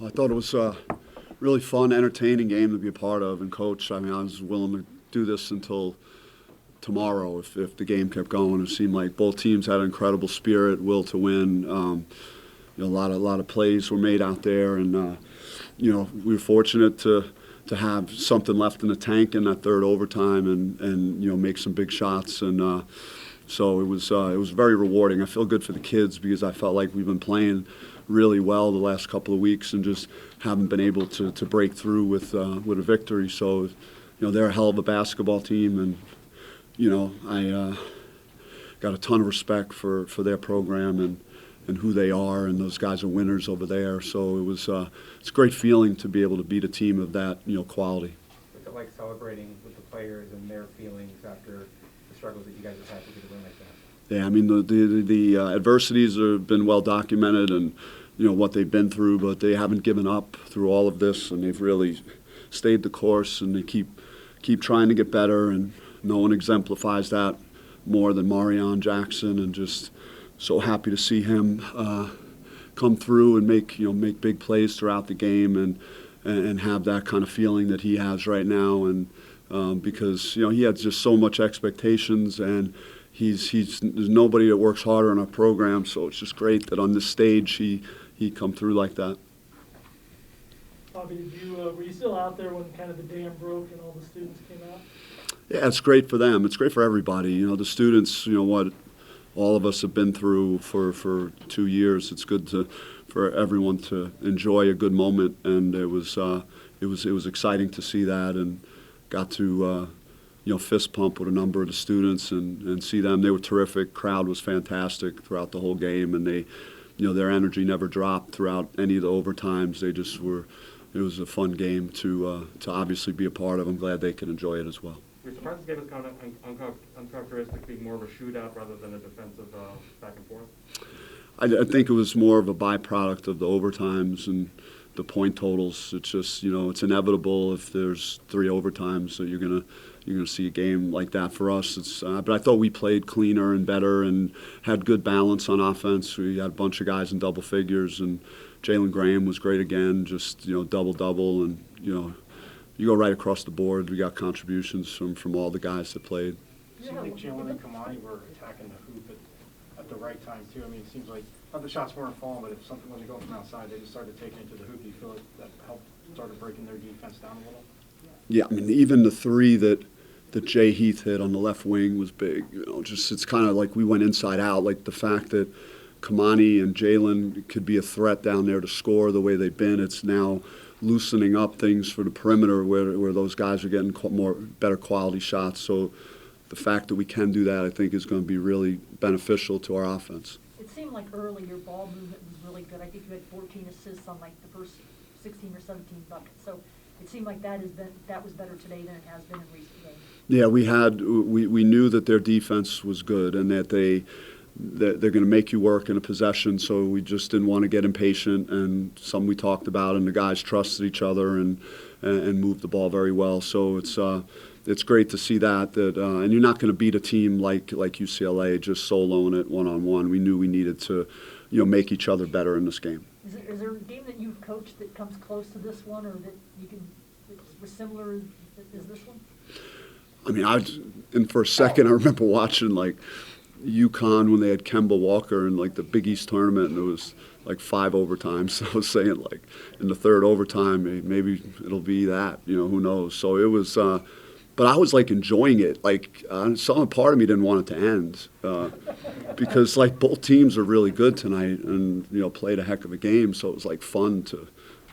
I thought it was a really fun, entertaining game to be a part of and coach. I mean, I was willing to do this until tomorrow if the game kept going. It seemed like both teams had an incredible spirit, will to win. A lot of plays were made out there, and we were fortunate to have something left in the tank in that third overtime and make some big shots. And so it was very rewarding. I feel good for the kids because I felt like we've been playing really well the last couple of weeks and just haven't been able to break through with a victory. So, they're a hell of a basketball team, and I got a ton of respect for their program and who they are, and those guys are winners over there. So it's a great feeling to be able to beat a team of that quality. What's it like celebrating with the players and their feelings after the struggles that you guys have had to get a win like that? Yeah, I mean the adversities have been well documented, and what they've been through, but they haven't given up through all of this, and they've really stayed the course, and they keep trying to get better, and no one exemplifies that more than Marion Jackson, and just so happy to see him come through and make big plays throughout the game and have that kind of feeling that he has right now, and because he had just so much expectations, and there's nobody that works harder in our program, so it's just great that on this stage he come through like that. Bobby, were you still out there when kind of the dam broke and all the students came out? Yeah, it's great for them. It's great for everybody. The students, what all of us have been through for 2 years. It's good for everyone to enjoy a good moment, and it was exciting to see that, and got to fist pump with a number of the students and see them. They were terrific. Crowd was fantastic throughout the whole game, and they, their energy never dropped throughout any of the overtimes. They just were. It was a fun game to obviously be a part of. I'm glad they can enjoy it as well. You're surprised this game is kind of uncharacteristic, being more of a shootout rather than a defensive back and forth? I think it was more of a byproduct of the overtimes and the point totals. It's just it's inevitable if there's 3 overtimes that you're gonna see a game like that. For us, but I thought we played cleaner and better and had good balance on offense. We had a bunch of guys in double figures, and Jalen Graham was great again, just double, and you go right across the board. We got contributions from all the guys that played. It seemed like Jalen and Kamani were attacking the hoop at the right time too. I mean, it seems like not the shots weren't falling, but if something wasn't going from outside, they just started taking it to the hoop. Do you feel like that helped started breaking their defense down a little? Yeah, I mean, even the 3 that Jay Heath hit on the left wing was big. Just it's kind of like we went inside out. Like the fact that Kamani and Jalen could be a threat down there to score the way they've been. It's now loosening up things for the perimeter where those guys are getting better quality shots. So the fact that we can do that, I think, is going to be really beneficial to our offense. It seemed like early your ball movement was really good. I think you had 14 assists on like the first 16 or 17 buckets. So it seemed like that was better today than it has been in recent games. Yeah, we knew that their defense was good and that they're going to make you work in a possession, so we just didn't want to get impatient, and some we talked about, and the guys trusted each other and moved the ball very well. So it's great to see that and you're not going to beat a team like UCLA just soloing it one-on-one. We knew we needed to make each other better in this game. Is there a game that you've coached that comes close to this one, or that was similar as this one? I mean, for a second I remember watching like UConn when they had Kemba Walker in like the Big East tournament, and it was like 5 overtimes. So I was saying like in the third overtime maybe it'll be that, who knows. So it was, but I was like enjoying it. Like some part of me didn't want it to end because like both teams are really good tonight and played a heck of a game. So it was like fun to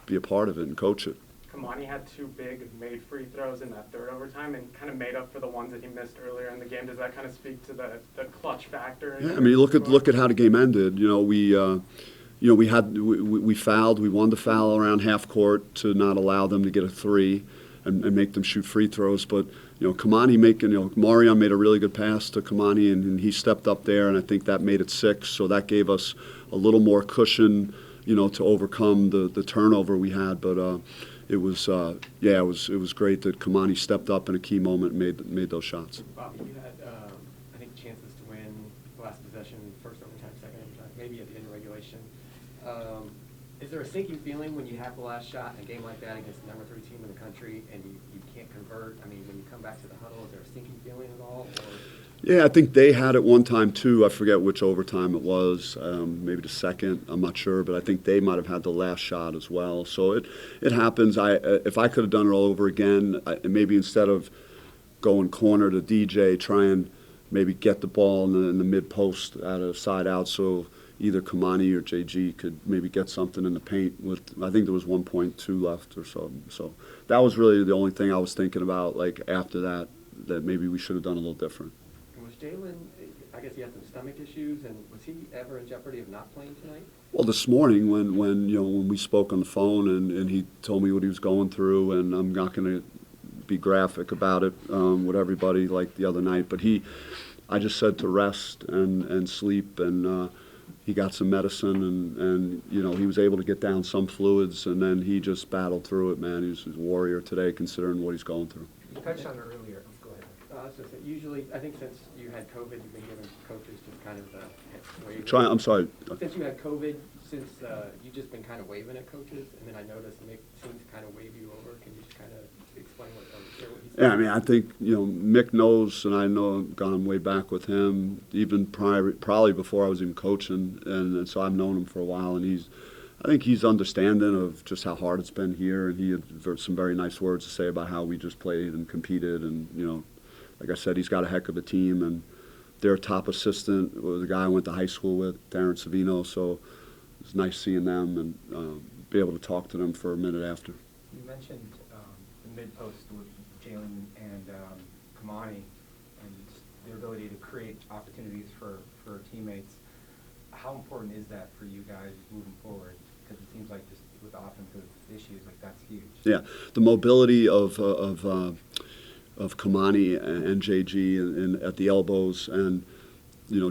be a part of it and coach it. Kamani had 2 big made free throws in that third overtime and kind of made up for the ones that he missed earlier in the game. Does that kind of speak to the clutch factor? Yeah, I mean, look at how the game ended. We fouled. We won the foul around half court to not allow them to get a 3 and make them shoot free throws. But Kamani Marion made a really good pass to Kamani, and he stepped up there, and I think that made it 6. So that gave us a little more cushion, to overcome the turnover we had. But it was great that Kamani stepped up in a key moment and made those shots. Bobby, you had I think chances to win last possession, first overtime, second overtime, maybe at the end of regulation. Is there a sinking feeling when you have the last shot in a game like that against the number 3 team in the country and you can't convert? I mean, when you come back to the huddle, is there a sinking feeling at all? Or? Yeah, I think they had it one time too. I forget which overtime it was, maybe the second. I'm not sure, but I think they might have had the last shot as well. So it happens. If I could have done it all over again, maybe instead of going corner to DJ, try and maybe get the ball in the mid post out of side out, so either Kamani or JG could maybe get something in the paint. I think there was 1.2 left or so. So that was really the only thing I was thinking about. Like after that maybe we should have done a little different. Was Jalen, I guess he had some stomach issues, and was he ever in jeopardy of not playing tonight? Well, this morning when we spoke on the phone and he told me what he was going through, and I'm not going to be graphic about it with everybody like the other night, but I just said to rest and sleep, and he got some medicine, and he was able to get down some fluids, and then he just battled through it, man. He's a warrior today considering what he's going through. You touched on it earlier. Go ahead. Usually, I think since you had COVID, you've been giving coaches just kind of waiver. I'm sorry. Since you had COVID, you've just been kind of waving at coaches, and then I noticed Mick seemed to kind of wave you over. Can you just kind of explain what he said? Yeah, I mean, I think Mick knows, and I know I've gone way back with him, even probably before I was even coaching, and so I've known him for a while, and I think he's understanding of just how hard it's been here, and he had some very nice words to say about how we just played and competed, and like I said, he's got a heck of a team, and their top assistant was the guy I went to high school with, Darren Savino, so it's nice seeing them and be able to talk to them for a minute after. You mentioned the mid post with Jalen and Kamani and just their ability to create opportunities for teammates. How important is that for you guys moving forward? Because it seems like just with offensive issues, like that's huge. Yeah, the mobility of Kamani and JG and at the elbows, and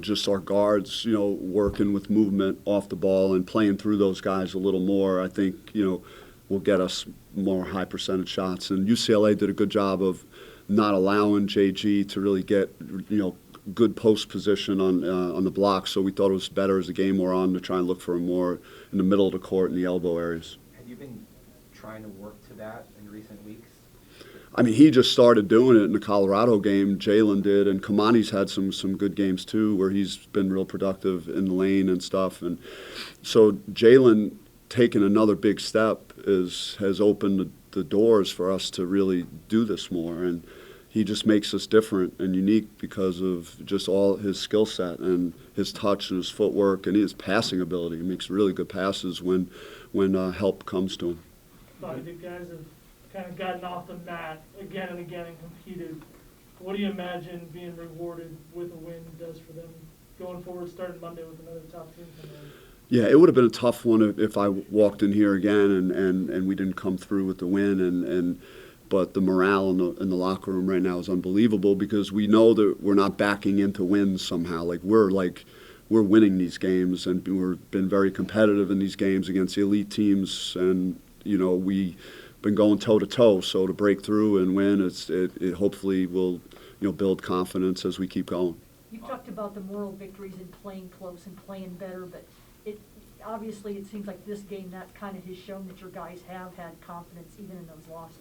just our guards working with movement off the ball and playing through those guys a little more, I think will get us more high percentage shots. And UCLA did a good job of not allowing JG to really get good post position on the block, so we thought it was better as the game wore on to try and look for him more in the middle of the court in the elbow areas. Have you been trying to work to that in recent weeks? I mean, he just started doing it in the Colorado game. Jalen did, and Kamani's had some good games too, where he's been real productive in the lane and stuff. And so Jalen taking another big step has opened the doors for us to really do this more. And he just makes us different and unique because of just all his skill set and his touch and his footwork and his passing ability. He makes really good passes when help comes to him. Thought the guys have kind of gotten off the mat again and again and competed. What do you imagine being rewarded with a win does for them going forward, starting Monday with another top team coming in? Yeah, it would have been a tough one if I walked in here again and we didn't come through with the win. But the morale in the locker room right now is unbelievable because we know that we're not backing into wins somehow. We're winning these games, and we've been very competitive in these games against the elite teams, and we've been going toe to toe. So to break through and win, it hopefully will build confidence as we keep going. You talked about the moral victories and playing close and playing better, but obviously it seems like this game that kind of has shown that your guys have had confidence even in those losses.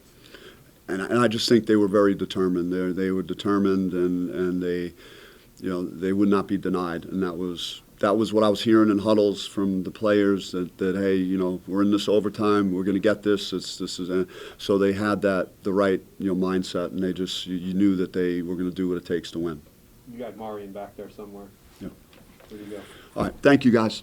And I just think they were very determined. They were determined, and they would not be denied. And that was what I was hearing in huddles from the players that hey, we're in this overtime, we're going to get this. So they had the right mindset, and they just you knew that they were going to do what it takes to win. You got Marion back there somewhere. Yeah. There you go. All right, thank you guys.